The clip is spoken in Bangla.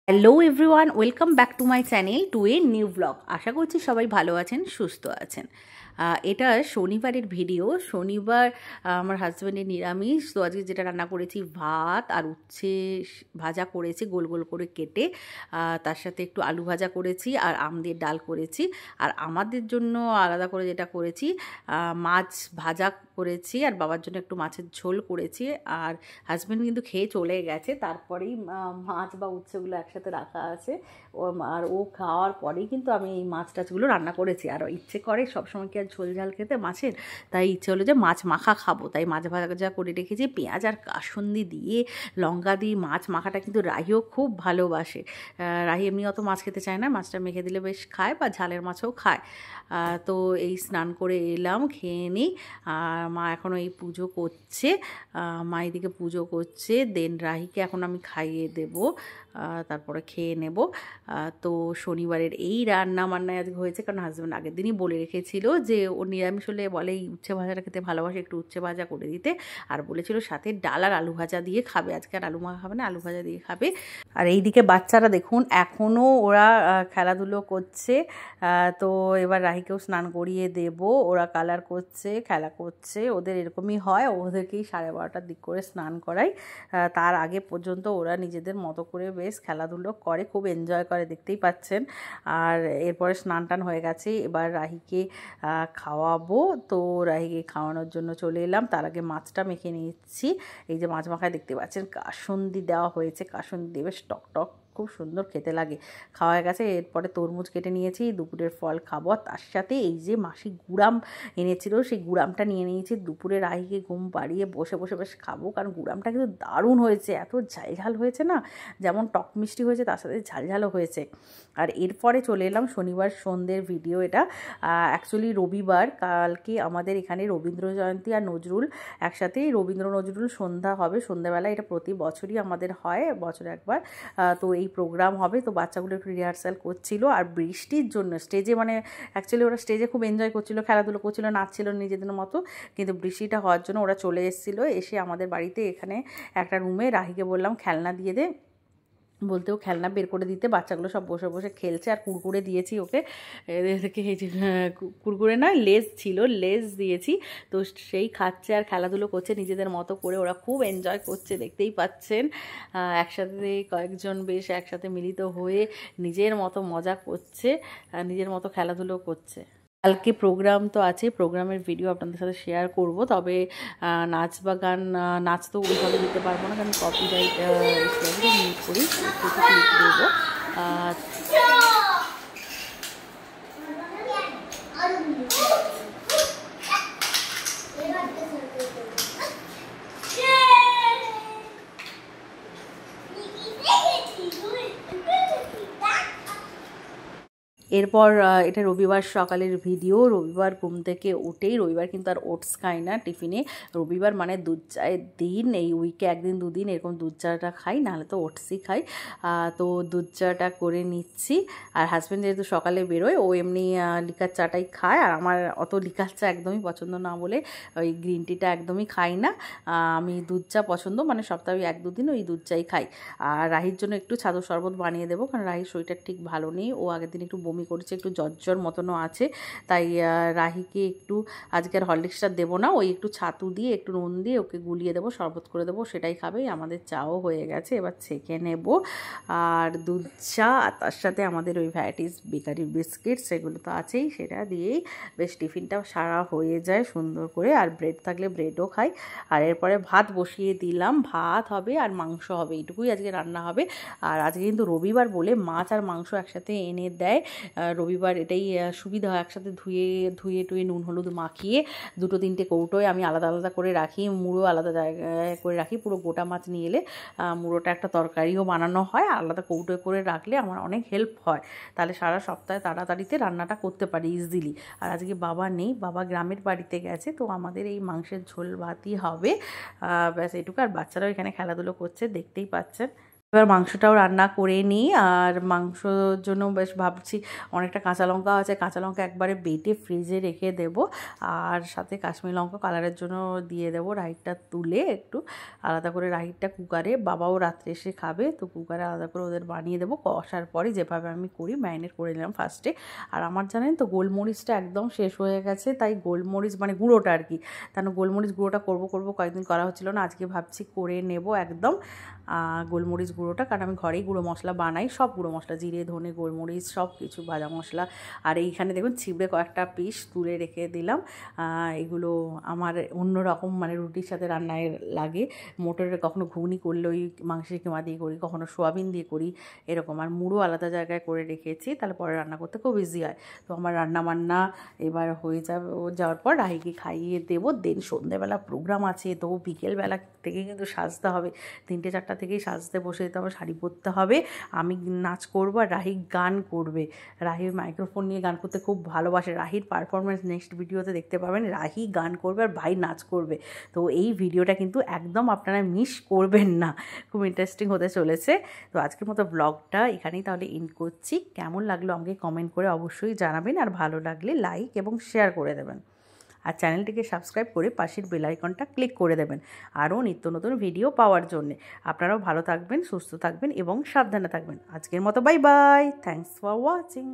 Hello everyone, welcome back to my channel to a new blog. আশা করছি সবাই ভালো আছেন, সুস্থ আছেন। এটা শনিবারের ভিডিও। শনিবার আমার হাজব্যান্ডের নিরামিষ, তো আজকে যেটা রান্না করেছি ভাত আর উচ্ছে ভাজা করেছি গোল গোল করে কেটে, তার সাথে একটু আলু ভাজা করেছি আর আম দিয়ে ডাল করেছি। আর আমাদের জন্য আলাদা করে যেটা করেছি, মাছ ভাজা করেছি আর বাবার জন্য একটু মাছের ঝোল করেছি। আর হাজব্যান্ড কিন্তু খেয়ে চলে গেছে, তারপরেই মাছ বা উচ্ছেগুলো একসাথে রাখা আছে। আর ও খাওয়ার পরেই কিন্তু আমি এই মাছ টাছগুলো রান্না করেছি। আর ইচ্ছে করে সবসময় কি আর ঝোল ঝাল খেতে মাছের, তাই ইচ্ছে হলো যে মাছ মাখা খাবো, তাই মাছ ভাজা করে রেখেছি পেঁয়াজ আর কাসুন্দি দিয়ে, লঙ্কা দিয়ে। মাছ মাখাটা কিন্তু রাহিও খুব ভালোবাসে। রাহি এমনি অত মাছ খেতে চায় না, মাছটা মেখে দিলে বেশ খায়, বা ঝালের মাছও খায়। তো এই স্নান করে এলাম, খেয়ে নিই। আর মা এখনও এই পুজো করছে, মা এদিকে পুজো করছে। দেন রাহিকে এখন আমি খাইয়ে দেব, তারপরে খেয়ে নেব। তো শনিবারের এই রান্না বান্নায় আজকে হয়েছে, কারণ হাজব্যান্ড আগের দিনই বলে রেখেছিল যে ও নিরামিষ হলে বলে এই উচ্ছে ভাজাটা খেতে ভালোবাসে, একটু উচ্ছে ভাজা করে দিতে। আর বলেছিল সাথে ডাল আর আলু ভাজা দিয়ে খাবে। আজকে আর আলু মাখা খাবে না, আলু ভাজা দিয়ে খাবে। আর এইদিকে বাচ্চারা দেখুন এখনও ওরা খেলাধুলো করছে। তো এবার রাহিকেও স্নান করিয়ে দেব। ওরা কালার করছে, খেলা করছে, ওদের এরকমই হয়। ওদেরকেই 12:30টার দিক করে স্নান করাই। তার আগে পর্যন্ত ওরা নিজেদের মতো করে বেশ খেলাধুলো করে, খুব এনজয় করে, দেখতেই পাচ্ছেন। আর এরপরে স্নান টান হয়ে গেছে, এবার রাহিকে খাওয়াবো। তো রাহিকে খাওয়ানোর জন্য চলে এলাম। তার আগে মাছটা মেখে নিচ্ছি। এই যে মাছ মাখায় দেখতে পাচ্ছেন কাসুন্দি দেওয়া হয়েছে, কাসুন্দি দিয়ে বেশ টক টক খুব সুন্দর খেতে লাগে। খাওয়া হয়ে গেছে, এরপরে তরমুজ কেটে নিয়েছি, দুপুরের ফল খাবো। তার সাথে এই যে মাসি গুড়াম এনেছিল, সেই গুড়ামটা নিয়ে নিয়েছি। দুপুরে রাহিকে ঘুম পাড়িয়ে বসে বসে বেশ খাবো, কারণ গুড়ামটা কিন্তু দারুণ হয়েছে, এত ঝাল হয়েছে না, যেমন টক মিষ্টি হয়েছে তার সাথে ঝালও হয়েছে। আর এরপরে চলে এলাম শনিবার সন্ধ্যের ভিডিও। এটা অ্যাকচুয়ালি রবিবার, কালকে আমাদের এখানে রবীন্দ্র জয়ন্তী আর নজরুল একসাথেই, রবীন্দ্র নজরুল সন্ধ্যা হবে সন্ধ্যাবেলা। এটা প্রতি বছরই আমাদের হয়, বছরে একবার। তো এই প্রোগ্রাম হবে, তো বাচ্চাগুলো একটু রিহার্সাল করছিল। আর বৃষ্টির জন্য স্টেজে, মানে অ্যাকচুয়ালি ওরা স্টেজে খুব এনজয় করছিল, খেলাধুলো করছিল, নাচছিল নিজেদের মতো, কিন্তু বৃষ্টিটা হওয়ার জন্য ওরা চলে এসেছিলো। এসে আমাদের বাড়িতে এখানে একটা রুমে রাহিকে বললাম খেলনা দিয়ে দে, বলতেও খেলনা বের করে দিতে। বাচ্চাগুলো সব বসে বসে খেলছে। আর কুরকুরে দিয়েছি ওকে, এদেরকে এই যে কুরকুরে না, লেজ ছিল, লেজ দিয়েছি। তো সেই খাচ্ছে আর খেলাধুলো করছে নিজেদের মতো করে। ওরা খুব এনজয় করছে, দেখতেই পাচ্ছেন। একসাথে কয়েকজন বেশ একসাথে মিলিত হয়ে নিজের মতো মজা করছে, নিজের মতো খেলাধুলো করছে। কালকে প্রোগ্রাম তো আছে, প্রোগ্রামের ভিডিও আপনাদের সাথে শেয়ার করব। তবে নাচ বা গান, নাচ তো ওইভাবে দিতে পারবো না, কারণ কপিরাইট মিউট করি, একটু ক্লিক দেবো। এরপর এটা রবিবার সকালের ভিডিও। রবিবার ঘুম থেকে উঠেই, রবিবার কিন্তু আর ওটস খাই না টিফিনে, রবিবার মানে দুধ চায়ের দিন। এই উইকে একদিন দুদিন এরকম দুধ চাটা খাই, নাহলে তো ওটসই খাই। তো দুধ চাটা করে নিচ্ছি। আর হাজব্যান্ড যেহেতু সকালে বেরোয়, ও এমনি লিকার চাটাই খায়। আর আমার অত লিকার চা একদমই পছন্দ না বলে ওই গ্রিন টিটা একদমই খাই না। আমি দুধ চা পছন্দ, মানে সপ্তাহে 1-2 দিন ওই দুধ চাই খাই। আর রাহির জন্য একটু ছাতুর শরবত বানিয়ে দেবো, কারণ রাহির শরীরটা ঠিক ভালো নেই। ও আগের দিন একটু বমি করছে, একটু জ্বর মতনও আছে। তাই রাহিকে একটু আজকে আর হরলিক্সটা দেবো না, ওই একটু ছাতু দিয়ে একটু নুন দিয়ে ওকে গুলিয়ে দেবো, শরবত করে দেবো, সেটাই খাবে। আমাদের চাও হয়ে গেছে, এবার ছেঁকে নেব। আর দুধ চা, তার সাথে আমাদের ওই ভ্যারাইটিস বেকারির বিস্কিট, সেগুলো তো আছেই, সেটা দিয়েই বেশ টিফিনটাও সারা হয়ে যায় সুন্দর করে। আর ব্রেড থাকলে ব্রেডও খাই। আর এরপরে ভাত বসিয়ে দিলাম, ভাত হবে আর মাংস হবে, এইটুকুই আজকে রান্না হবে। আর আজকে কিন্তু রবিবার বলে মাছ আর মাংস একসাথে এনে দেয়। রবিবার এটাই সুবিধা হয়, একসাথে ধুয়ে টুয়ে নুন হলুদ মাখিয়ে 2-3টে কৌটোয় আমি আলাদা আলাদা করে রাখি, মুড়ো আলাদা জায়গায় করে রাখি। পুরো গোটা মাছ নিয়ে এলে মুড়োটা একটা তরকারিও বানানো হয়, আলাদা কৌটোয় করে রাখলে আমার অনেক হেল্প হয়। তাহলে সারা সপ্তাহে তাড়াতাড়িতে রান্নাটা করতে পারি ইজিলি। আর আজকে বাবা নেই, বাবা গ্রামের বাড়িতে গেছে, তো আমাদের এই মাংসের ঝোল ভাতই হবে, ব্যাস এটুকু। আর বাচ্চারাও এখানে খেলাধুলো করছে, দেখতেই পাচ্ছেন। এবার মাংসটাও রান্না করে নিই। আর মাংসর জন্য বেশ ভাবছি অনেকটা কাঁচা লঙ্কা আছে, কাঁচা লঙ্কা একবারে বেটে ফ্রিজে রেখে দেব। আর সাথে কাশ্মীরি লঙ্কা কালারের জন্য দিয়ে দেবো। রাইটটা তুলে একটু আলাদা করে রাইটটা কুকারে, বাবাও রাত্রে এসে খাবে তো কুকারে আলাদা করে ওদের বানিয়ে দেবো। কষার পরে যেভাবে আমি করি ম্যারিনেট করে নিলাম ফার্স্টে। আর আমার জানেন তো গোলমরিচটা একদম শেষ হয়ে গেছে, তাই গোলমরিচ মানে গুঁড়োটা আর কি, কারণ গোলমরিচ গুঁড়োটা করবো কয়েকদিন করা হচ্ছিল না, আজকে ভাবছি করে নেব একদম গোলমরিচ গুঁড়োটা। কারণ আমি ঘরেই গুঁড়ো মশলা বানাই, সব গুঁড়ো মশলা, জিরে ধনে গোলমরিচ সব কিছু, ভাজা মশলা। আর এইখানে দেখুন ছিবড়ে কয়েকটা পিস তুলে রেখে দিলাম। এগুলো আমার অন্য রকম মানে রুটির সাথে রান্নায় লাগে। মোটরের কখনো ঘুগনি করলে ওই মাংসের কিমা দিয়ে করি, কখনো সোয়াবিন দিয়ে করি এরকম। আর মুড়ো আলাদা জায়গায় করে রেখেছি, তাহলে পরে রান্না করতে খুব ইজি হয়। তো আমার রান্না বান্না এবার হয়ে যাওয়ার পর রাহিকে খাইয়ে দেবো। দেন সন্ধ্যেবেলা প্রোগ্রাম আছে, তো বিকেলবেলা থেকে কিন্তু সাজতে হবে, 3-4টা থেকেই সাজতে বসে যেতে হবে, শাড়ি পরতে হবে। আমি নাচ করবো আর রাহি গান করবে। রাহি মাইক্রোফোন নিয়ে গান করতে খুব ভালোবাসে। রাহির পারফরমেন্স নেক্সট ভিডিওতে দেখতে পাবেন, রাহি গান করবে আর ভাই নাচ করবে। তো এই ভিডিওটা কিন্তু একদম আপনারা মিস করবেন না, খুব ইন্টারেস্টিং হতে চলেছে। তো আজকের মতো ব্লগটা এখানেই তাহলে এন্ড করছি। কেমন লাগলো আমাকে কমেন্ট করে অবশ্যই জানাবেন, আর ভালো লাগলে লাইক এবং শেয়ার করে দেবেন। আর চ্যানেলটিকে সাবস্ক্রাইব করে পাশের বেল আইকনটা ক্লিক করে দেবেন আরও নিত্য নতুন ভিডিও পাওয়ার জন্যে। আপনারাও ভালো থাকবেন, সুস্থ থাকবেন এবং সাবধানে থাকবেন। আজকের মতো bye bye, thanks for watching.